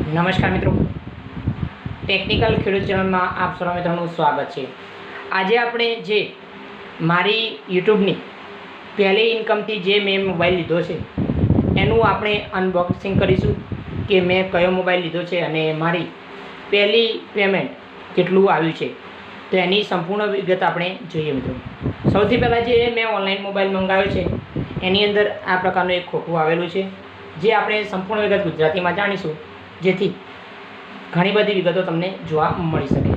નમસ્કાર મિત્રો, ટેકનિકલ ખેડૂત ચેનલમાં આપ સર્વ મિત્રોનું સ્વાગત છે। આજે આપણે જે મારી યુટ્યુબની પહેલી ઇન્કમથી જે મેં મોબાઈલ લીધો છે એનું આપણે અનબોક્સિંગ કરીશું કે મેં કયો મોબાઈલ લીધો છે અને મારી પહેલી પેમેન્ટ કેટલું આવ્યું છે, તો એની સંપૂર્ણ વિગત આપણે જોઈએ મિત્રો। સૌથી પહેલાં જે મેં ઓનલાઈન મોબાઈલ મંગાવ્યો છે એની અંદર આ પ્રકારનું એક ખોખું આવેલું છે, જે આપણે સંપૂર્ણ વિગત ગુજરાતીમાં જાણીશું, જેથી ઘણી બધી વિગતો તમને જોવા મળી શકે।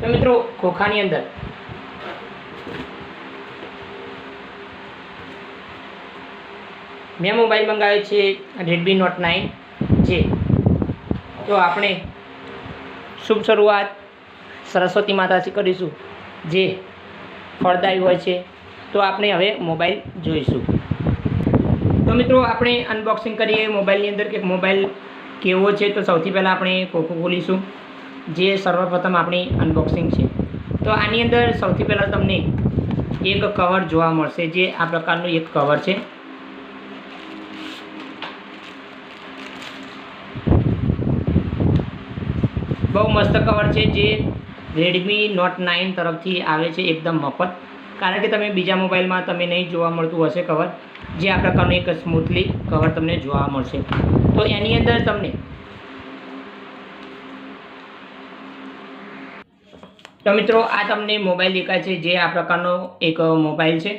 તો મિત્રો, ખોખાની અંદર મેં મોબાઈલ મંગાવ્યો છે Redmi Note 9 જે, તો આપણે શુભ શરૂઆત સરસ્વતી માતાથી કરીશું, જે ફળદાયી હોય છે। તો આપણે હવે મોબાઈલ જોઈશું। તો મિત્રો, આપણે અનબોક્સિંગ કરીએ મોબાઈલની અંદર કે મોબાઈલ કેવો છે। તો સૌથી પહેલાં આપણે ખોખું ખોલીશું, જે સર્વપ્રથમ આપણી અનબોક્સિંગ છે। તો આની અંદર સૌથી પહેલાં તમને એક કવર જોવા મળશે, જે આ પ્રકારનું એક કવર છે। બહુ મસ્ત કવર છે, જે Redmi Note 9 તરફથી આવે છે, એકદમ મફત। કારણ કે તમે બીજા મોબાઈલમાં તમે નહીં જોવા મળતું હશે કવર, જે આ પ્રકારનું એક સ્મૂથલી કવર તમને જોવા મળશે। તો એની અંદર તમને તો મિત્રો, આ તમને મોબાઈલ દેખાય છે, જે આ પ્રકારનો એક મોબાઈલ છે,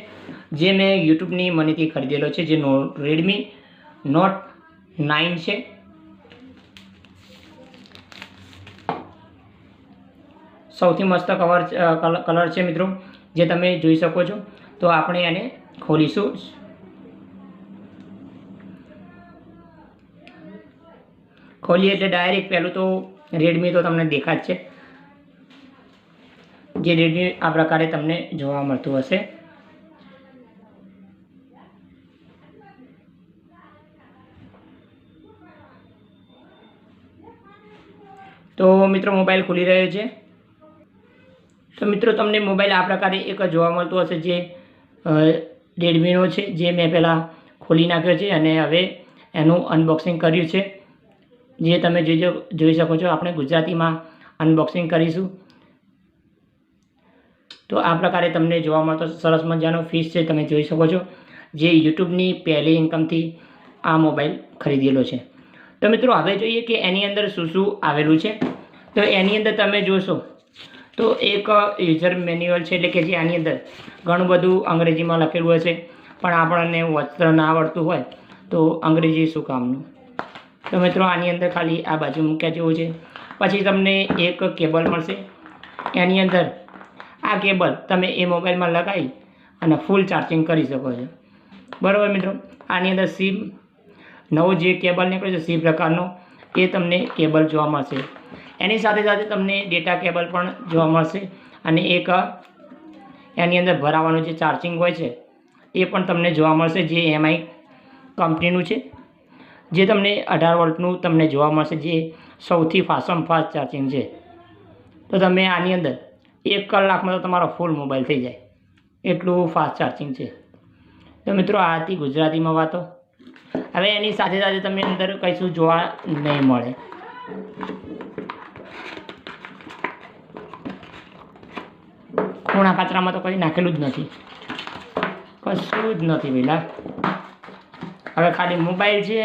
જે મેં યુટ્યુબની મનીથી ખરીદેલો છે, જે Redmi Note 9 છે। સૌથી મસ્ત કલર છે મિત્રો, જે તમે જોઈ શકો છો। તો આપણે એને ખોલીશું। ખોલીએ એટલે ડાયરેક્ટ પહેલું તો રેડમી તો તમને દેખાય જ છે, જે રેડમી આ પ્રકારે તમને જોવા મળતું હશે। તો મિત્રો, મોબાઈલ ખુલી રહ્યો છે। તો મિત્રો, તમને મોબાઈલ આ પ્રકારે એક જોવા મળતું હશે, જે રેડમીનો છે, જે મેં પહેલાં ખોલી નાખ્યો છે અને હવે એનું અનબોક્સિંગ કર્યું છે, જે તમે જોઈ શકો છો। આપણે ગુજરાતીમાં અનબોક્સિંગ કરીશું। તો આ પ્રકારે તમને જોવા મળતો સરસ મજાનો પીસ છે, તમે જોઈ શકો છો, જે યુટ્યુબની પહેલી ઇન્કમથી આ મોબાઈલ ખરીદેલો છે। તો મિત્રો, હવે જોઈએ કે એની અંદર શું શું આવેલું છે। તો એની અંદર તમે જોશો તો એક યુઝર મેન્યુઅલ છે, એટલે કે જે આની અંદર ઘણું બધું અંગ્રેજીમાં લખેલું હશે, પણ આપણને વાંચતા ના આવડતું હોય તો અંગ્રેજી શું કામનું। તો મિત્રો, આની અંદર ખાલી આ બાજુ મૂક્યા જેવું છે। પછી તમને એક કેબલ મળશે, એની અંદર આ કેબલ તમે એ મોબાઈલમાં લગાવી અને ફૂલ ચાર્જિંગ કરી શકો છો, બરાબર મિત્રો। આની અંદર સિમ નવો જે કેબલ નીકળ્યો છે, સી પ્રકારનો, એ તમને કેબલ જોવા મળશે। એની સાથે સાથે તમને ડેટા કેબલ પણ જોવા મળશે, અને એક એની અંદર ભરાવાનું જે ચાર્જિંગ હોય છે એ પણ તમને જોવા મળશે, જે MI કંપનીનું છે, જે તમને 18 વોલ્ટનું તમને જોવા મળશે, જે સૌથી ફાસ્ટ ચાર્જિંગ છે। તો તમે આની અંદર 1 કલાકમાં તો તમારો ફૂલ મોબાઈલ થઈ જાય, એટલું ફાસ્ટ ચાર્જિંગ છે। તો મિત્રો, આ હતી ગુજરાતીમાં વાતો। હવે એની સાથે સાથે તમને અંદર કશું જોવા નહીં મળે। ખૂણા કાચરામાં તો કંઈ નાખેલું જ નથી, કશું જ નથી પેલા। હવે ખાલી મોબાઈલ છે,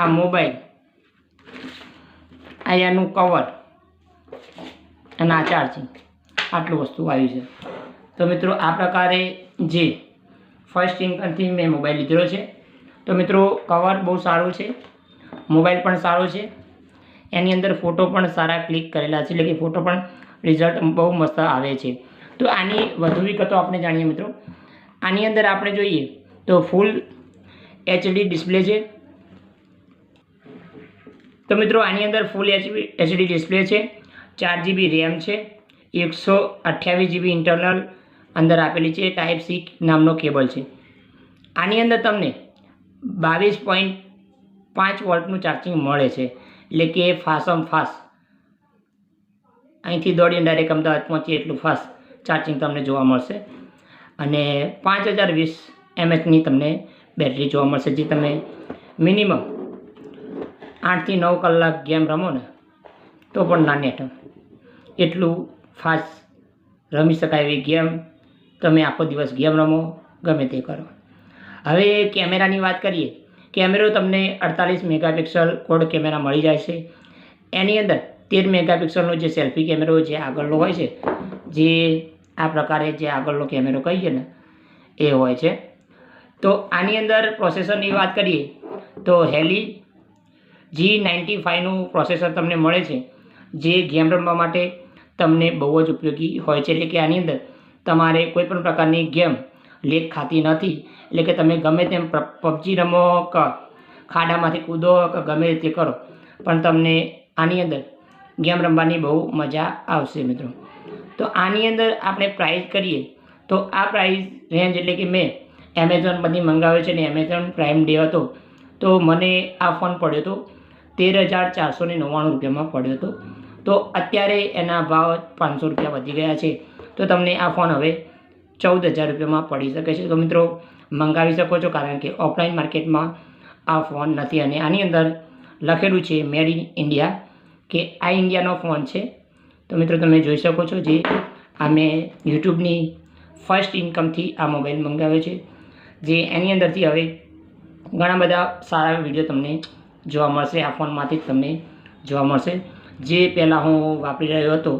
આ મોબાઈલ, અહીંયાનું કવર અને આ ચાર્જિંગ, આટલું વસ્તુ આવ્યું છે। તો મિત્રો, આ પ્રકારે જે ફર્સ્ટ ઇન્કમથી મેં મોબાઈલ લીધેલો છે। તો મિત્રો, કવર બહુ સારું છે, મોબાઈલ પણ સારો છે, એની અંદર ફોટો પણ સારા ક્લિક કરેલા છે, એટલે કે ફોટો પણ રિઝલ્ટ બહુ મસ્ત આવે છે। તો આની વધુ વિગતો આપણે જાણીએ મિત્રો। આની અંદર આપણે જોઈએ તો ફૂલ HD ડિસ્પ્લે છે। તો મિત્રો, આની અંદર ફૂલ HD ડિસ્પ્લે છે, 4GB રેમ છે, 128GB ઇન્ટરનલ અંદર આપેલી છે, Type-C નામનો કેબલ છે। આની અંદર તમને 22.5 વોલ્ટનું ચાર્જિંગ મળે છે, એટલે કે ફાસ્ટ અહીંથી દોડીને ડાયરેક્ટ અમદાવાદ પહોંચીએ એટલું ફાસ્ટ ચાર્જિંગ તમને જોવા મળશે। અને 5020 mAhની તમને બેટરી જોવા મળશે, જે તમે મિનિમમ 8 થી 9 કલાક ગેમ રમો ને તો પણ ના નેટ એટલું ફાસ્ટ રમી શકાય એવી ગેમ તમે આખો દિવસ ગેમ રમો ગમે તે કરો. હવે કેમેરાની વાત કરીએ. કેમેરો તમને 48 મેગાપિક્સલ કોડ કેમેરા મળી જાય છે. એની અંદર 13 મેગાપિક્સલનો જે સેલ્ફી કેમેરો જે આગળનો હોય છે, જે આ પ્રકારે જે આગળનો કેમેરો કહીએ ને એ હોય છે. તો આની અંદર પ્રોસેસરની વાત કરીએ તો હેલી G95નું પ્રોસેસર તમને મળે છે, જે ગેમ રમવા માટે તમને બહુ જ ઉપયોગી હોય છે. એટલે કે આની અંદર તમારે કોઈ પણ પ્રકારની ગેમ લેગ ખાતી નથી. એટલે કે તમે ગમે તેમ પબજી રમો કે ખાડામાંથી કૂદો કે ગમે તે કરો પણ તમને આની અંદર ગેમ રમવાની બહુ મજા આવશે મિત્રો. તો આની અંદર આપણે પ્રાઇસ કરીએ તો આ પ્રાઇસ રેન્જ એટલે કે મેં એમેઝોનમાંથી મંગાવ્યો છે ને એમેઝોન પ્રાઇમ ડે હતો તો મને આ ફોન પડ્યો હતો 13,499 રૂપિયામાં પડ્યો હતો. તો અત્યારે એના ભાવ 500 રૂપિયા વધી ગયા છે. તો તમને આ ફોન હવે 14,000 રૂપિયામાં પડી શકે છે. તો મિત્રો મંગાવી શકો છો, કારણ કે ઓફલાઈન માર્કેટમાં આ ફોન નથી અને આની અંદર લખેલું છે મેડ ઇન ઇન્ડિયા, કે આ ઇન્ડિયાનો ફોન છે. તો મિત્રો તમે જોઈ શકો છો જે આ મેં યુટ્યુબની ફર્સ્ટ ઇન્કમથી આ મોબાઈલ મંગાવ્યો છે, જે એની અંદરથી હવે ઘણા બધા સારા વિડીયો તમને જોવા મળશે. આ ફોનમાંથી જ તમને જોવા મળશે. જે પહેલાં હું વાપરી રહ્યો હતો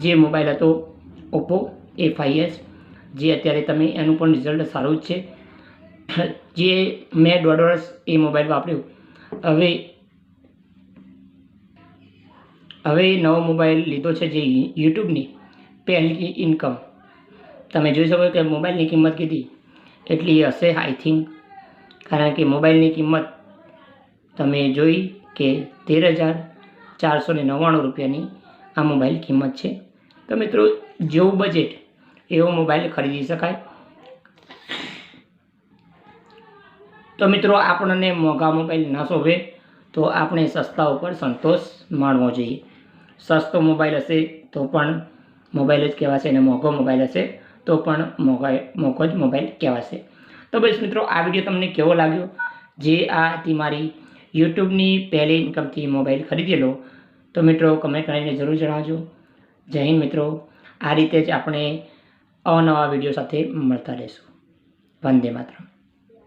જે મોબાઈલ હતો ઓપ્પો A5s, જે અત્યારે તમે એનું પણ રિઝલ્ટ સારું જ છે. જે મેં 1.5 વર્ષ એ મોબાઈલ વાપર્યો. હવે નવો મોબાઈલ લીધો છે જે યુટ્યુબની પહેલી ઇન્કમ. તમે જોઈ શકો કે મોબાઈલની કિંમત કીધી એટલી હશે આઈ થિંક, કારણ કે મોબાઈલની કિંમત તમે જોઈ કે 13,499 રૂપિયાની આ મોબાઈલ કિંમત છે. તો મિત્રો જેવું બજેટ એવો મોબાઈલ ખરીદી શકાય. તો મિત્રો આપણને મોંઘા મોબાઈલ ન શોભે તો આપણે સસ્તા ઉપર સંતોષ માણવો જોઈએ. સસ્તો મોબાઈલ હશે તો પણ મોબાઈલ જ કહેવાશે અને મોંઘો મોબાઈલ હશે તો પણ મોંઘો જ મોબાઈલ કહેવાશે. તો બસ મિત્રો આ વિડીયો તમને કેવો લાગ્યો? જે આ હતી મારી યુટ્યુબની પહેલી ઇન્કમથી મોબાઈલ ખરીદેલો. તો મિત્રો કમેન્ટ કરીને જરૂર જણાવજો. જય હિન્દ મિત્રો. આ રીતે જ આપણે અવનવા વિડીયો સાથે મળતા રહીશું. વંદે માતરમ.